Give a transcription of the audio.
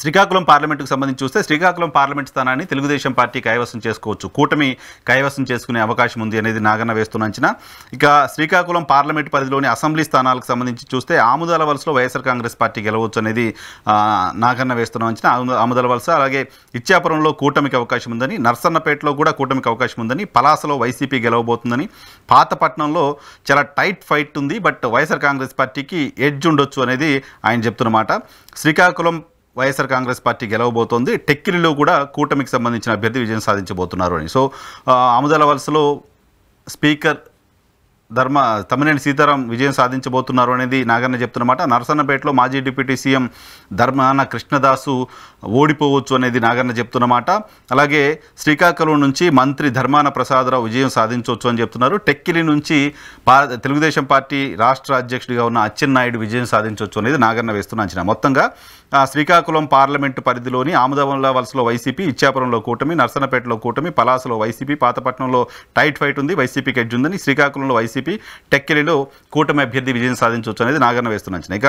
శ్రీకాకుళం పార్లమెంటుకు సంబంధించి చూస్తే శ్రీకాకుళం పార్లమెంట్ స్థానాన్ని తెలుగుదేశం పార్టీ కైవసం చేసుకోవచ్చు, కూటమి కైవసం చేసుకునే అవకాశం ఉంది అనేది నాగన్న వేస్తున్న అంచనా. ఇక శ్రీకాకుళం పార్లమెంట్ పరిధిలోని అసెంబ్లీ స్థానాలకు సంబంధించి చూస్తే ఆముదాల వలసలో వైఎస్ఆర్ కాంగ్రెస్ పార్టీ గెలవచ్చు అనేది నాగన్న వేస్తున్న అంచనా. ఆముదాల వలస అలాగే ఇచ్చాపురంలో కూటమికి అవకాశం ఉందని, నర్సన్నపేటలో కూడా కూటమికి అవకాశం ఉందని, పలాసలో వైసీపీ గెలవబోతుందని, పాతపట్నంలో చాలా టైట్ ఫైట్ ఉంది బట్ వైఎస్ఆర్ కాంగ్రెస్ పార్టీకి ఎడ్జ్ ఉండొచ్చు అనేది ఆయన చెప్తున్నమాట. శ్రీకాకుళం వైఎస్ఆర్ కాంగ్రెస్ పార్టీ గెలవబోతోంది, టెక్కిలిలో కూడా కూటమికి సంబంధించిన అభ్యర్థి విజయం సాధించబోతున్నారు అని. సో ఆముదాల వలసలో స్పీకర్ తమ్మినేని సీతారాం విజయం సాధించబోతున్నారు అనేది నాగన్న చెప్తున్నమాట. నరసన్నపేటలో మాజీ డిప్యూటీ సీఎం ధర్మాన కృష్ణదాసు ఓడిపోవచ్చు అనేది నాగన్న చెప్తున్నమాట. అలాగే శ్రీకాకుళం నుంచి మంత్రి ధర్మాన ప్రసాదరావు విజయం సాధించవచ్చు అని చెప్తున్నారు. టెక్కిలి నుంచి తెలుగుదేశం పార్టీ రాష్ట్ర అధ్యక్షుడిగా ఉన్న అచ్చెన్నాయుడు విజయం సాధించవచ్చు అనేది నాగన్న వేస్తున్న అంచనా. మొత్తంగా శ్రీకాకుళం పార్లమెంటు పరిధిలోని ఆముదాల వలసలో వైసీపీ, ఇచ్చాపురంలో కూటమి, నర్సన్నపేటలో కూటమి, పలాసలో వైసీపీ, పాతపట్నంలో టైట్ ఫైట్ ఉంది, వైసీపీకి ఎడ్జ్ ఉందని, శ్రీకాకుళంలో వైసీపీ, టెక్కిలిలో కూటమి అభ్యర్థి విజయం సాధించవచ్చు అనేది నాగన్న వేస్తున్న అంచనా. ఇక